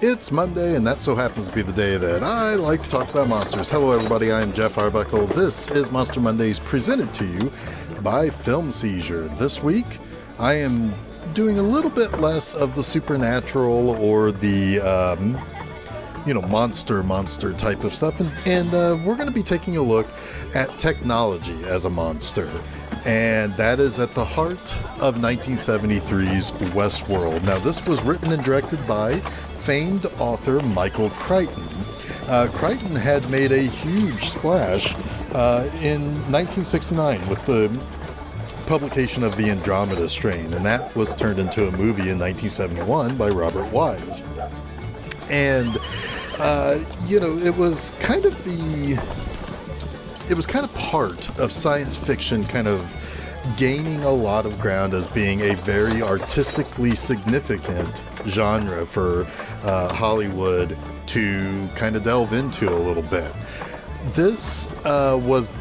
It's Monday, and that so happens to be the day that I like to talk about monsters. Hello, everybody. I am Jeff Arbuckle. This is Monster Mondays, presented to you by Film Seizure. This week, I am doing a little bit less of the supernatural or the, monster type of stuff, and we're going to be taking a look at technology as a monster. And that is at the heart of 1973's Westworld. Now, this was written and directed by famed author Michael Crichton. Crichton had made a huge splash in 1969 with the publication of The Andromeda Strain, and that was turned into a movie in 1971 by Robert Wise. And, it was kind of part of science fiction kind of gaining a lot of ground as being a very artistically significant genre for Hollywood to kind of delve into a little bit. This was,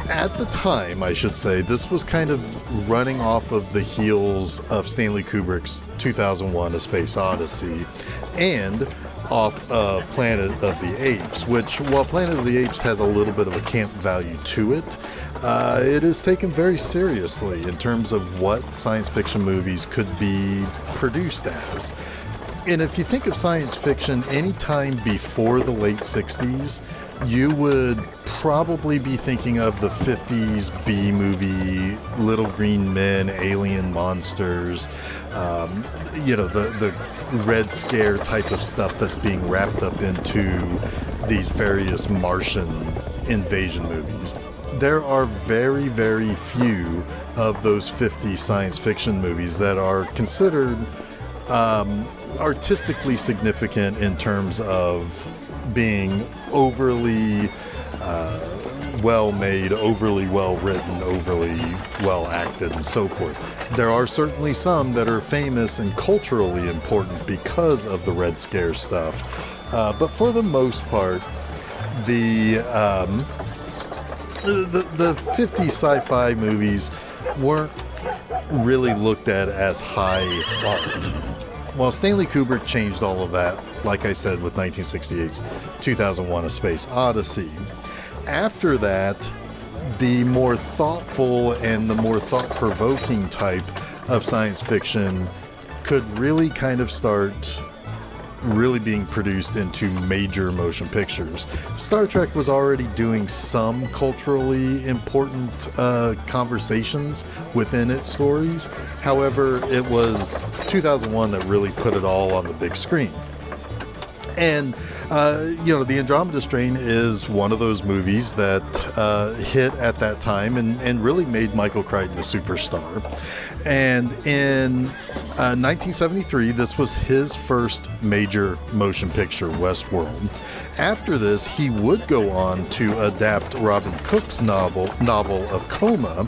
at the time, I should say, this was kind of running off of the heels of Stanley Kubrick's 2001: A Space Odyssey and off Planet of the Apes, which, while Planet of the Apes has a little bit of a camp value to it, it is taken very seriously in terms of what science fiction movies could be produced as. And if you think of science fiction any time before the late 60s, you would probably be thinking of the 50s B-movie, Little Green Men, alien monsters, the Red Scare type of stuff that's being wrapped up into these various Martian invasion movies. There are very, very few of those 50 science fiction movies that are considered artistically significant in terms of being overly well-made, overly well-written, overly well-acted, and so forth. There are certainly some that are famous and culturally important because of the Red Scare stuff. But for the most part, the 50 sci-fi movies weren't really looked at as high art. While Stanley Kubrick changed all of that, like I said, with 1968's 2001: A Space Odyssey. After that, the more thoughtful and the more thought-provoking type of science fiction could really kind of start really being produced into major motion pictures. Star Trek was already doing some culturally important conversations within its stories. However, it was 2001 that really put it all on the big screen. And, The Andromeda Strain is one of those movies that hit at that time and really made Michael Crichton a superstar. And in 1973, this was his first major motion picture, Westworld. After this, he would go on to adapt Robin Cook's novel of Coma.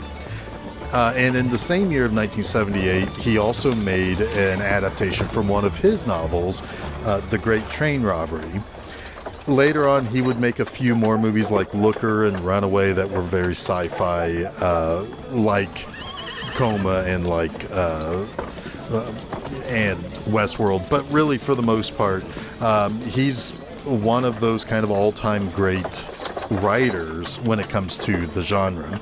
And in the same year of 1978, he also made an adaptation from one of his novels, The Great Train Robbery. Later on, he would make a few more movies like Looker and Runaway that were very sci-fi, like Coma and and Westworld. But really, for the most part, he's one of those kind of all-time great writers when it comes to the genre.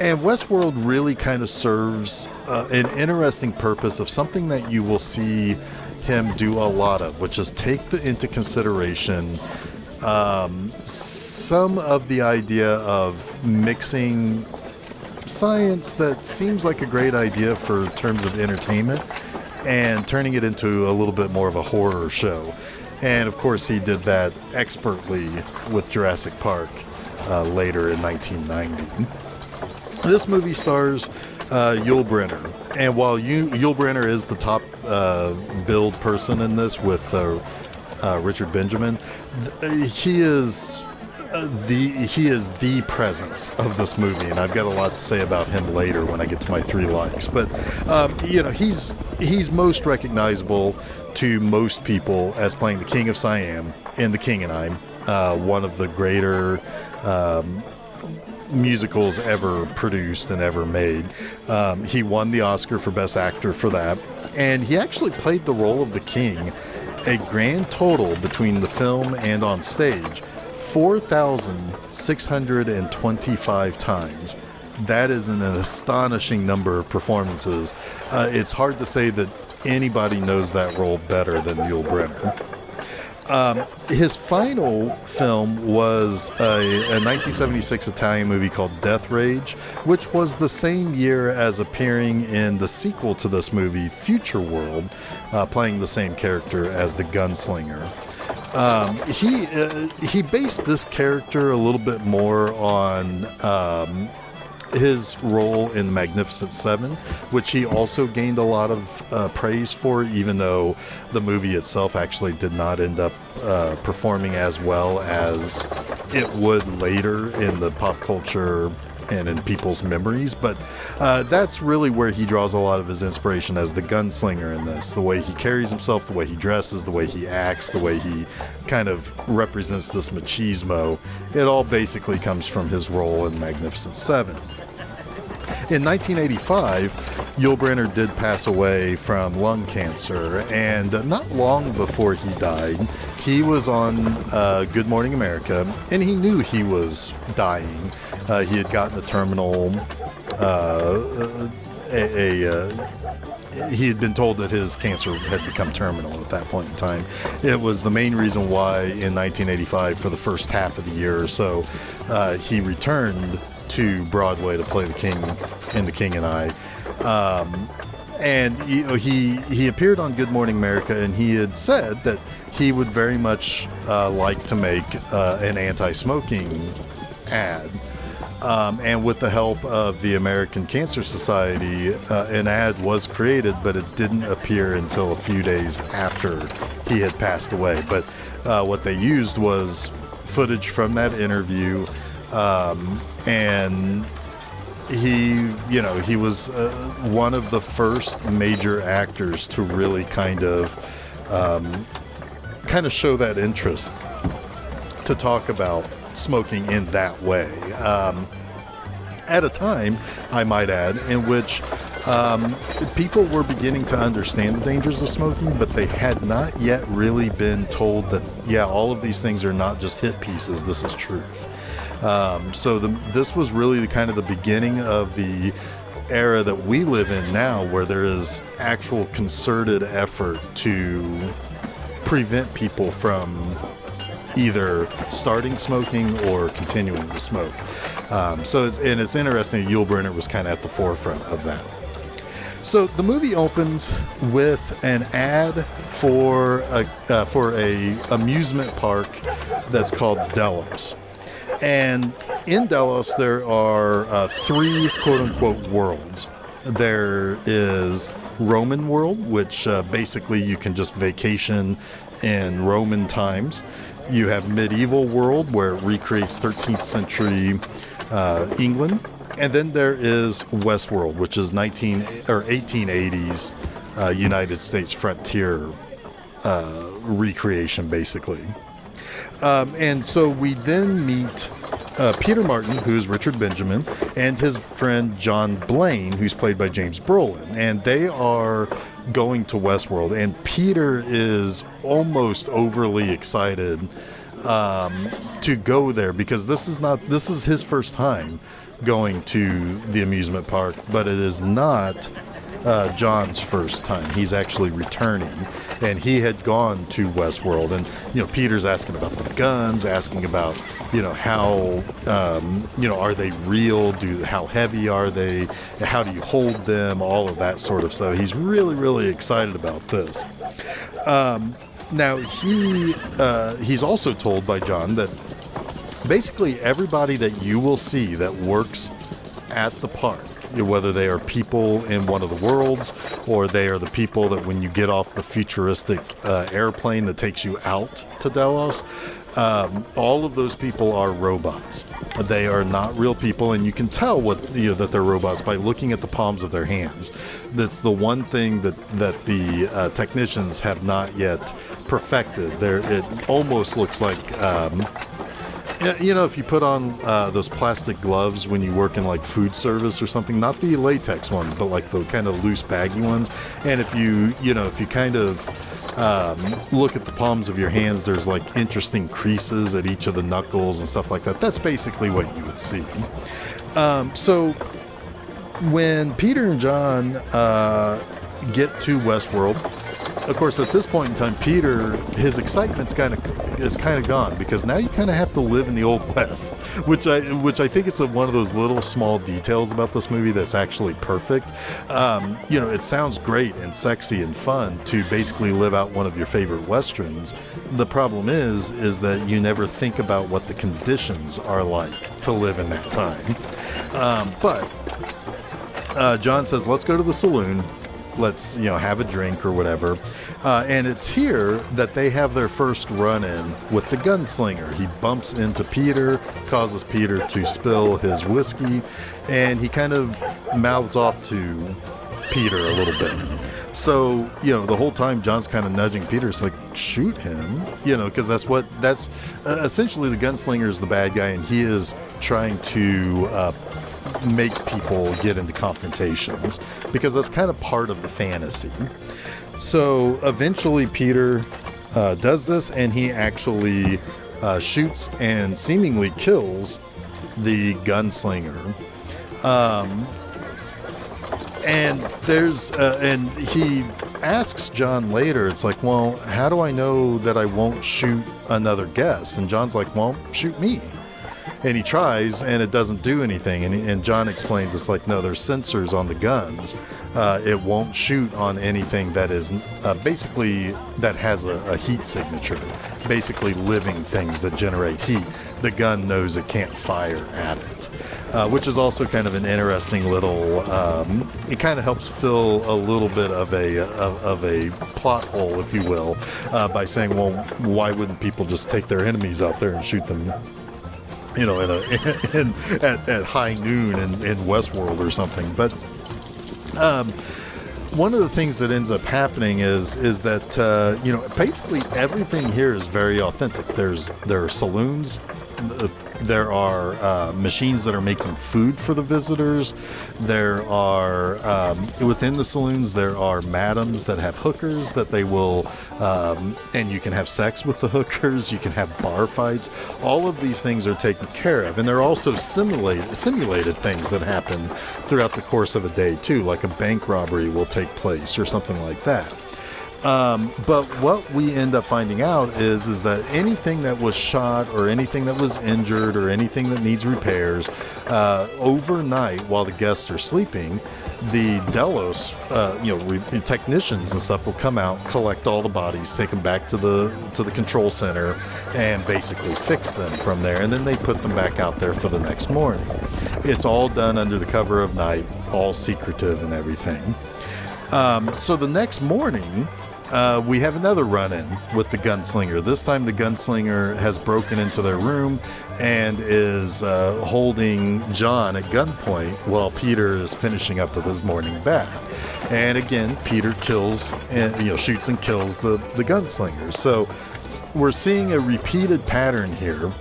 And Westworld really kind of serves an interesting purpose of something that you will see him do a lot of, which is take into consideration some of the idea of mixing science that seems like a great idea for terms of entertainment and turning it into a little bit more of a horror show. And of course, he did that expertly with Jurassic Park later in 1990. This movie stars Yul Brynner, and while Yul Brynner is the top billed person in this with Richard Benjamin, he is the presence of this movie, and I've got a lot to say about him later when I get to my three likes. But he's most recognizable to most people as playing the King of Siam in The King and I, one of the greater musicals ever produced and ever made. He won the Oscar for Best Actor for that, and he actually played the role of the king a grand total between the film and on stage, 4,625 times. That is an astonishing number of performances. It's hard to say that anybody knows that role better than Yul Brynner. His final film was a 1976 Italian movie called Death Rage, which was the same year as appearing in the sequel to this movie, Future World, playing the same character as the gunslinger. He based this character a little bit more on his role in Magnificent Seven, which he also gained a lot of praise for, even though the movie itself actually did not end up performing as well as it would later in the pop culture and in people's memories. But that's really where he draws a lot of his inspiration as the gunslinger in this. The way he carries himself, the way he dresses, the way he acts, the way he kind of represents this machismo. It all basically comes from his role in Magnificent Seven. In 1985, Yul Brynner did pass away from lung cancer, and not long before he died, he was on Good Morning America, and he knew he was dying. He had gotten a terminal, he had been told that his cancer had become terminal at that point in time. It was the main reason why in 1985, for the first half of the year or so, he returned to Broadway to play the King in The King and I. And he appeared on Good Morning America, and he had said that he would very much like to make an anti-smoking ad. And with the help of the American Cancer Society, an ad was created, but it didn't appear until a few days after he had passed away. But what they used was footage from that interview, and he was one of the first major actors to really kind of show that interest, to talk about smoking in that way. At a time, I might add, in which people were beginning to understand the dangers of smoking, but they had not yet really been told that, yeah, all of these things are not just hit pieces, this is truth. So this was really the beginning of the era that we live in now, where there is actual concerted effort to prevent people from either starting smoking or continuing to smoke. So it's interesting that Yul Brynner was kind of at the forefront of that. So the movie opens with an ad for a amusement park that's called Delos. And in Delos, there are three quote-unquote worlds. There is Roman world, which basically you can just vacation in Roman times. You have medieval world, where it recreates 13th century England. And then there is Westworld, which is 1880s United States frontier recreation, basically. And so we then meet Peter Martin, who's Richard Benjamin, and his friend John Blaine, who's played by James Brolin. And they are going to Westworld, and Peter is almost overly excited to go there, because this is his first time going to the amusement park, but it is not John's first time. He's actually returning, and he had gone to Westworld, and Peter's asking about the guns, asking about how are they real? How heavy are they? How do you hold them? All of that sort of stuff. He's really, really excited about this. Now he's also told by John that basically everybody that you will see that works at the park, whether they are people in one of the worlds, or they are the people that when you get off the futuristic airplane that takes you out to Delos, all of those people are robots. They are not real people, and you can tell that they're robots by looking at the palms of their hands. That's the one thing that the technicians have not yet perfected. It almost looks like if you put on those plastic gloves when you work in like food service or something, not the latex ones, but like the kind of loose baggy ones. And if you kind of look at the palms of your hands, there's like interesting creases at each of the knuckles and stuff like that. That's basically what you would see. So when Peter and John get to Westworld, of course, at this point in time, Peter, his excitement's kind of gone, because now you kind of have to live in the Old West, which I think is one of those little small details about this movie that's actually perfect. It sounds great and sexy and fun to basically live out one of your favorite Westerns. The problem is that you never think about what the conditions are like to live in that time. But John says, let's go to the saloon. Let's, have a drink or whatever. And it's here that they have their first run-in with the gunslinger. He bumps into Peter, causes Peter to spill his whiskey, and he kind of mouths off to Peter a little bit. So, the whole time John's kind of nudging Peter. It's like, shoot him, because that's essentially the gunslinger is the bad guy, and he is trying to make people get into confrontations, because that's kind of part of the fantasy. So eventually Peter does this, and he actually shoots and seemingly kills the gunslinger. And he asks John later, it's like, well, how do I know that I won't shoot another guest? And John's like, well, shoot me. And he tries, and it doesn't do anything. And John explains, it's like, no, there's sensors on the guns. It won't shoot on anything that is basically that has a heat signature, basically living things that generate heat. The gun knows it can't fire at it, which is also kind of an interesting little. It kind of helps fill a little bit of a plot hole, if you will, by saying, well, why wouldn't people just take their enemies out there and shoot them? At high noon in Westworld or something. But one of the things that ends up happening is that basically everything here is very authentic. There are saloons. There are machines that are making food for the visitors. There are, within the saloons, there are madams that have hookers that they will, and you can have sex with the hookers. You can have bar fights. All of these things are taken care of. And there are also simulated things that happen throughout the course of a day, too, like a bank robbery will take place or something like that. But what we end up finding out is that anything that was shot or anything that was injured or anything that needs repairs, overnight while the guests are sleeping, the Delos, technicians and stuff will come out, collect all the bodies, take them back to the control center, and basically fix them from there. And then they put them back out there for the next morning. It's all done under the cover of night, all secretive and everything. So the next morning, we have another run-in with the gunslinger. This time the gunslinger has broken into their room and is holding John at gunpoint while Peter is finishing up with his morning bath. And again, Peter shoots and kills the gunslinger. So we're seeing a repeated pattern here,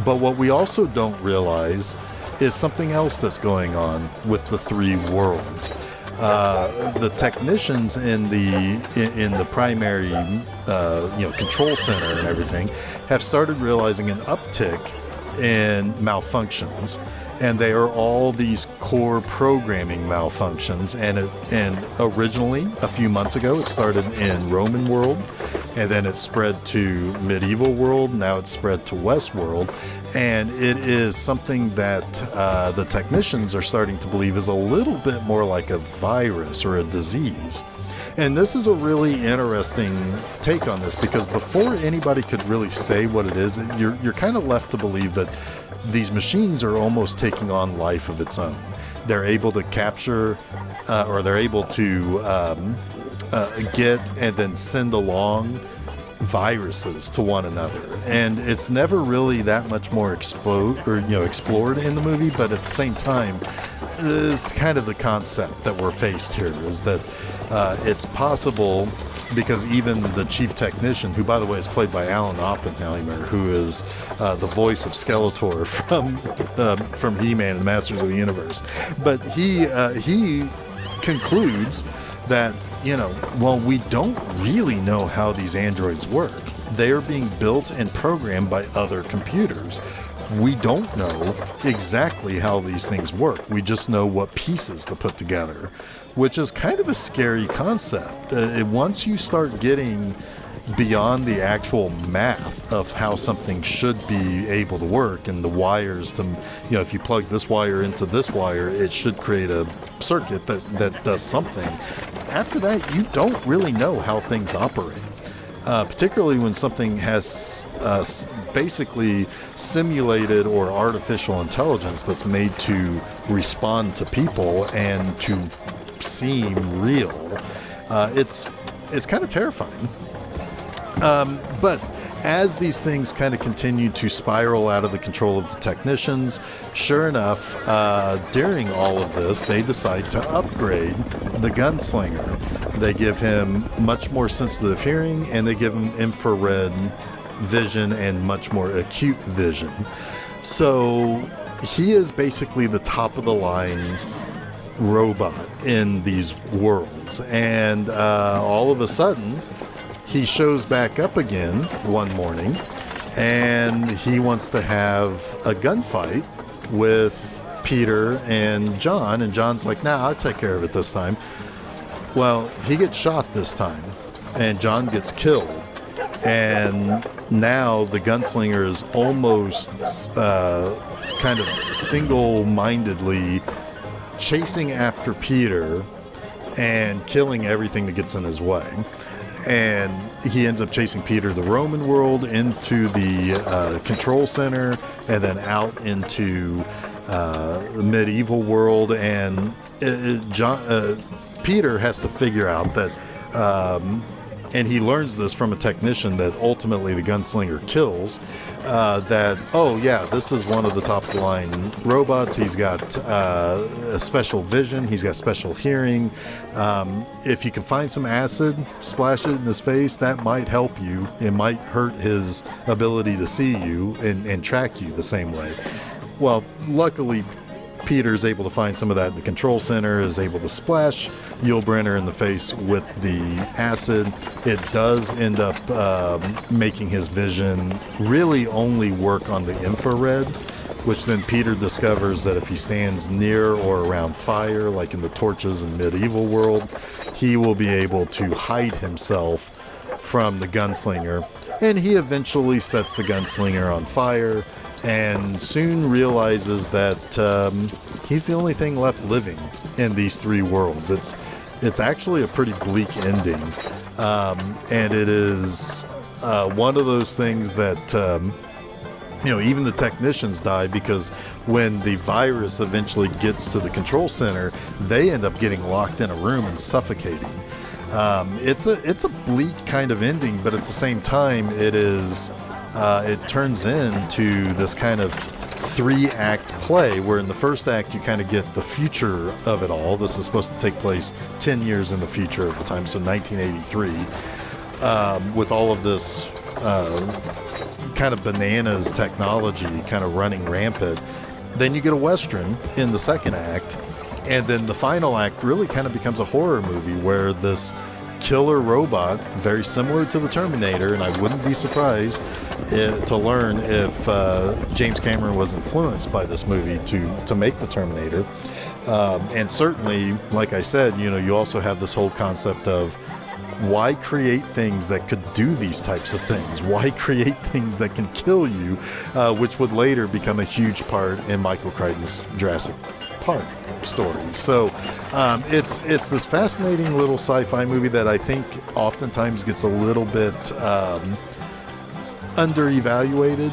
but what we also don't realize is something else that's going on with the three worlds. The technicians in the primary control center and everything have started realizing an uptick in malfunctions, and they are all these core programming malfunctions. And originally, a few months ago, it started in Roman world, and then it spread to medieval world. Now it's spread to Westworld. And it is something that the technicians are starting to believe is a little bit more like a virus or a disease. And this is a really interesting take on this, because before anybody could really say what it is, you're kind of left to believe that these machines are almost taking on life of its own. They're able to capture, or they're able to get and then send along viruses to one another, and it's never really that much more explored in the movie. But at the same time, is kind of the concept that we're faced here, is that it's possible, because even the chief technician, who by the way is played by Alan Oppenheimer, who is the voice of Skeletor from He-Man and Masters of the Universe, but he concludes that well, we don't really know how these androids work. They are being built and programmed by other computers. We don't know exactly how these things work. We just know what pieces to put together, which is kind of a scary concept. Once you start getting beyond the actual math of how something should be able to work and the wires to, if you plug this wire into this wire, it should create a circuit that does something. After that, you don't really know how things operate. Particularly when something has basically simulated or artificial intelligence that's made to respond to people and to seem real. It's kind of terrifying. But as these things kind of continue to spiral out of the control of the technicians, sure enough, during all of this, they decide to upgrade the gunslinger. They give him much more sensitive hearing, and they give him infrared vision and much more acute vision. So he is basically the top of the line robot in these worlds. And all of a sudden, he shows back up again one morning, and he wants to have a gunfight with Peter and John. And John's like, nah, I'll take care of it this time. Well, he gets shot this time, and John gets killed. And now the gunslinger is almost kind of single-mindedly chasing after Peter and killing everything that gets in his way. And he ends up chasing Peter the Roman world into the control center, and then out into the medieval world. And Peter has to figure out that, and he learns this from a technician that ultimately the gunslinger kills, that, oh yeah, this is one of the top of the line robots. He's got a special vision. He's got special hearing. If you can find some acid, splash it in his face, that might help you. It might hurt his ability to see you and track you the same way. Well, luckily, Peter's able to find some of that in the control center, is able to splash Yul Brynner in the face with the acid. It does end up making his vision really only work on the infrared, which then Peter discovers that if he stands near or around fire, like in the torches in medieval world, he will be able to hide himself from the gunslinger. And he eventually sets the gunslinger on fire, and soon realizes that he's the only thing left living in these three worlds. It's actually a pretty bleak ending, and it is one of those things that even the technicians die, because when the virus eventually gets to the control center, they end up getting locked in a room and suffocating. It's a bleak kind of ending, but at the same time, it turns into this kind of 3-act play, where in the first act you kind of get the future of it all. This is supposed to take place 10 years in the future of the time, so 1983, with all of this kind of bananas technology kind of running rampant. Then you get a Western in the second act, and then the final act really kind of becomes a horror movie, where this killer robot, very similar to the Terminator, and I wouldn't be surprised to learn if James Cameron was influenced by this movie to make the Terminator. And certainly, like I said, you also have this whole concept of why create things that could do these types of things? Why create things that can kill you, which would later become a huge part in Michael Crichton's Jurassic Park story. So it's this fascinating little sci-fi movie that I think oftentimes gets a little bit under-evaluated.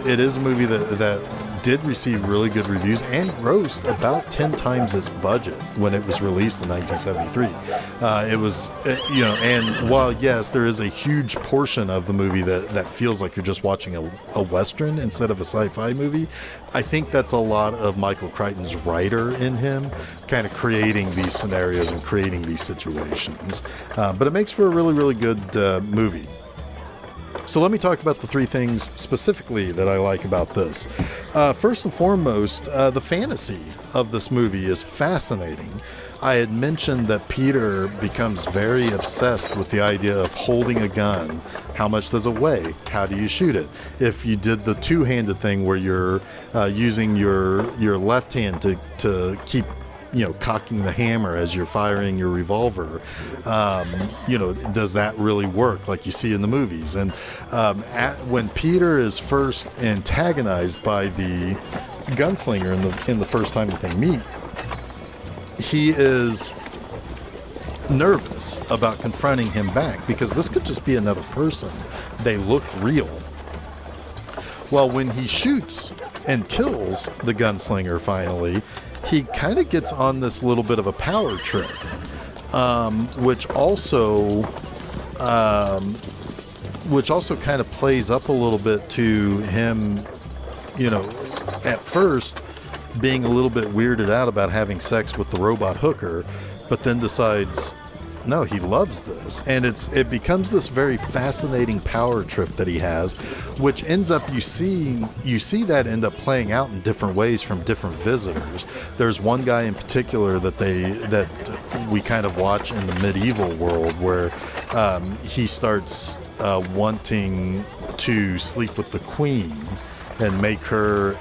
It is a movie that did receive really good reviews and grossed about 10 times its budget when it was released in 1973. It was, and while yes, there is a huge portion of the movie that feels like you're just watching a Western instead of a sci-fi movie, I think that's a lot of Michael Crichton's writer in him, kind of creating these scenarios and creating these situations. But it makes for a really, really good movie. So let me talk about the three things specifically that I like about this. First and foremost, the fantasy of this movie is fascinating. I had mentioned that Peter becomes very obsessed with the idea of holding a gun. How much does it weigh? How do you shoot it? If you did the two-handed thing where you're using your left hand to keep cocking the hammer as you're firing your revolver, does that really work like you see in the movies? And when Peter is first antagonized by the gunslinger in the first time that they meet, he is nervous about confronting him back because this could just be another person. They look real. Well, when he shoots and kills the gunslinger finally, he kind of gets on this little bit of a power trip, which also kind of plays up a little bit to him, at first being a little bit weirded out about having sex with the robot hooker, but then decides, no, he loves this. And it becomes this very fascinating power trip that he has, which ends up, you see that end up playing out in different ways from different visitors. There's one guy in particular that we kind of watch in the medieval world where he starts wanting to sleep with the queen and make her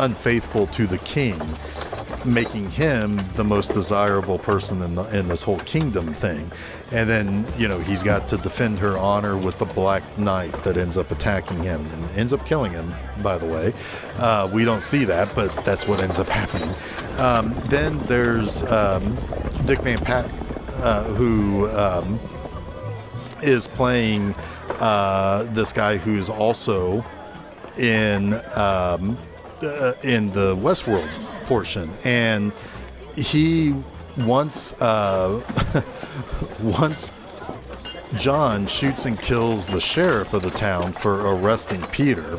unfaithful to the king, making him the most desirable person in this whole kingdom thing. And then, he's got to defend her honor with the Black Knight that ends up attacking him and ends up killing him, by the way. We don't see that, but that's what ends up happening. Then there's Dick Van Patten, who is playing this guy who's also in the Westworld portion, and he once John shoots and kills the sheriff of the town for arresting Peter,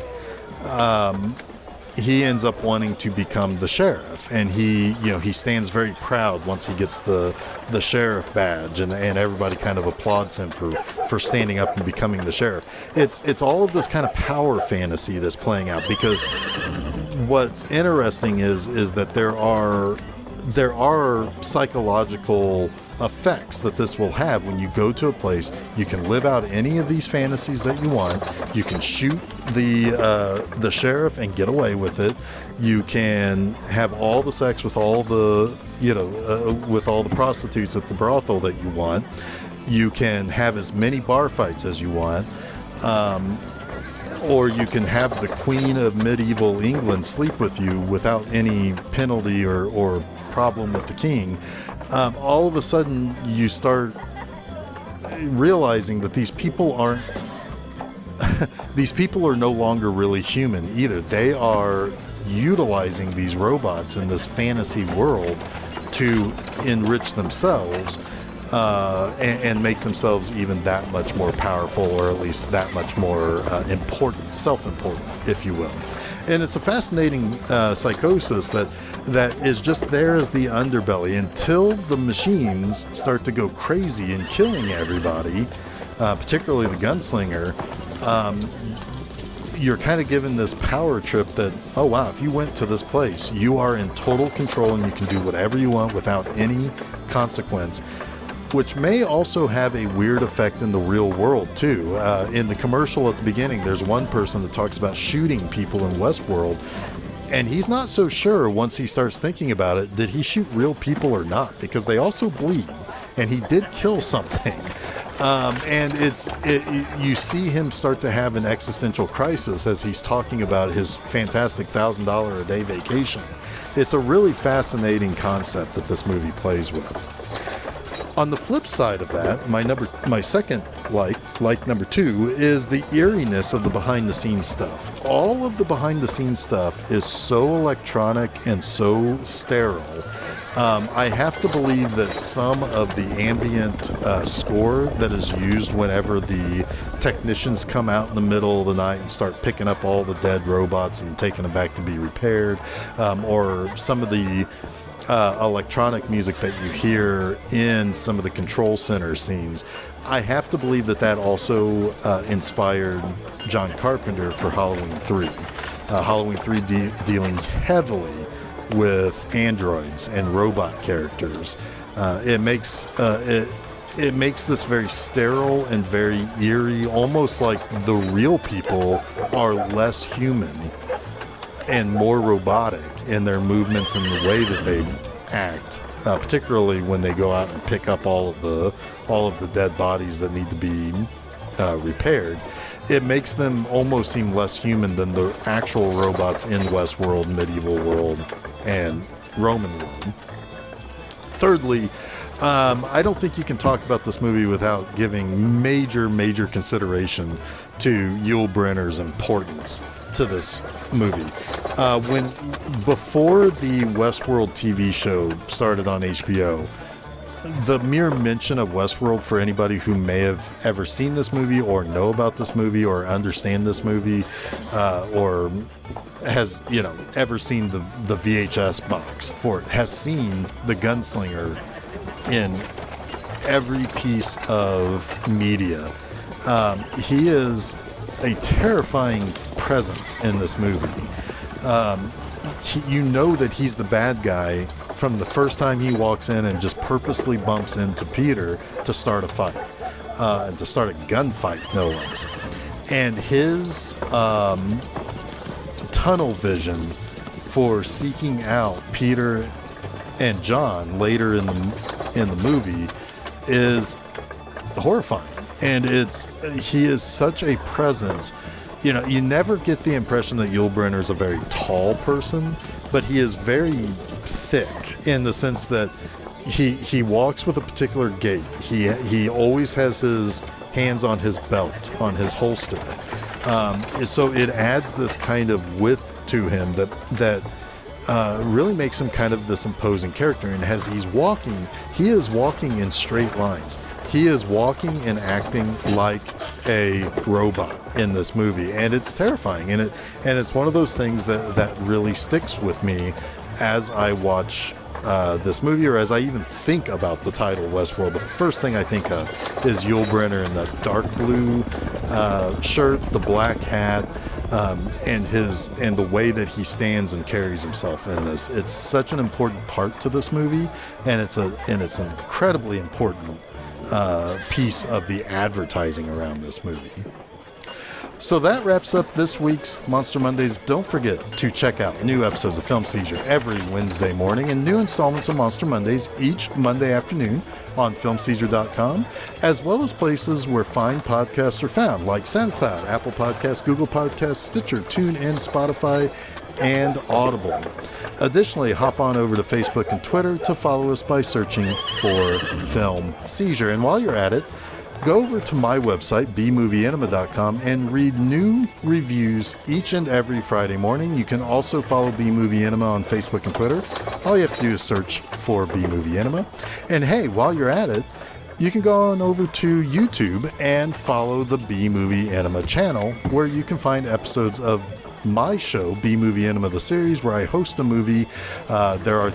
he ends up wanting to become the sheriff, and he stands very proud once he gets the sheriff badge, and everybody kind of applauds him for standing up and becoming the sheriff. It's all of this kind of power fantasy that's playing out, because what's interesting is that there are psychological effects that this will have. When you go to a place, you can live out any of these fantasies that you want. You can shoot the sheriff and get away with it. You can have all the sex with all the with all the prostitutes at the brothel that you want. You can have as many bar fights as you want. Or you can have the Queen of medieval England sleep with you without any penalty or problem with the king. All of a sudden, you start realizing that these people are no longer really human either. They are utilizing these robots in this fantasy world to enrich themselves. And make themselves even that much more powerful, or at least that much more important, self-important, if you will. And it's a fascinating psychosis that is just there as the underbelly until the machines start to go crazy and killing everybody, particularly the gunslinger. You're kind of given this power trip that, oh wow, if you went to this place, you are in total control and you can do whatever you want without any consequence. Which may also have a weird effect in the real world too. In the commercial at the beginning, there's one person that talks about shooting people in Westworld, and he's not so sure once he starts thinking about it, did he shoot real people or not? Because they also bleed, and he did kill something. And you see him start to have an existential crisis as he's talking about his fantastic $1,000 a day vacation. It's a really fascinating concept that this movie plays with. On the flip side of that, my second like number two, is the eeriness of the behind-the-scenes stuff. All of the behind-the-scenes stuff is so electronic and so sterile. I have to believe that some of the ambient score that is used whenever the technicians come out in the middle of the night and start picking up all the dead robots and taking them back to be repaired, or some of the electronic music that you hear in some of the control center scenes, I have to believe that also inspired John Carpenter for Halloween 3. Halloween 3 dealing heavily with androids and robot characters. It makes this very sterile and very eerie, almost like the real people are less human and more robotic in their movements and the way that they act, particularly when they go out and pick up all of the dead bodies that need to be repaired. It makes them almost seem less human than the actual robots in Westworld, medieval world, and Roman world. Thirdly, I don't think you can talk about this movie without giving major consideration to Yul Brynner's importance to this movie. Before the Westworld TV show started on HBO, the mere mention of Westworld for anybody who may have ever seen this movie or know about this movie or understand this movie, or has, ever seen the VHS box for it, has seen the gunslinger in every piece of media. He is a terrifying presence in this movie. You know that he's the bad guy from the first time he walks in and just purposely bumps into Peter to start a fight, and to start a gunfight, no less. And his tunnel vision for seeking out Peter and John later in the movie is horrifying. And he is such a presence. You never get the impression that Yul Brynner is a very tall person, but he is very thick in the sense that he walks with a particular gait. He always has his hands on his belt, on his holster. So it adds this kind of width to him that really makes him kind of this imposing character. And as he is walking in straight lines. He is walking and acting like a robot in this movie, and it's terrifying. And it's one of those things that really sticks with me as I watch this movie, or as I even think about the title Westworld. The first thing I think of is Yul Brynner in the dark blue shirt, the black hat, and the way that he stands and carries himself in this. It's such an important part to this movie, and it's an incredibly important piece of the advertising around this movie. So that wraps up this week's Monster Mondays. Don't forget to check out new episodes of Film Seizure every Wednesday morning and new installments of Monster Mondays each Monday afternoon on filmseizure.com, as well as places where fine podcasts are found, like SoundCloud, Apple Podcasts, Google Podcasts, Stitcher, TuneIn, Spotify, and Audible. Additionally, hop on over to Facebook and Twitter to follow us by searching for Film Seizure. And while you're at it, go over to my website, bmovieenema.com, and read new reviews each and every Friday morning. You can also follow B-Movie Enema on Facebook and Twitter. All you have to do is search for B-Movie Enema. And hey, while you're at it, you can go on over to YouTube and follow the B-Movie Enema channel, where you can find episodes of my show, B-Movie Enema, the series, where I host a movie. There are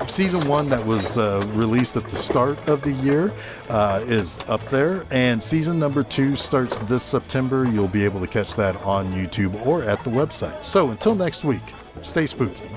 season 1 that was released at the start of the year is up there, and season number 2 starts this September. You'll be able to catch that on YouTube or at the website. So until next week, stay spooky.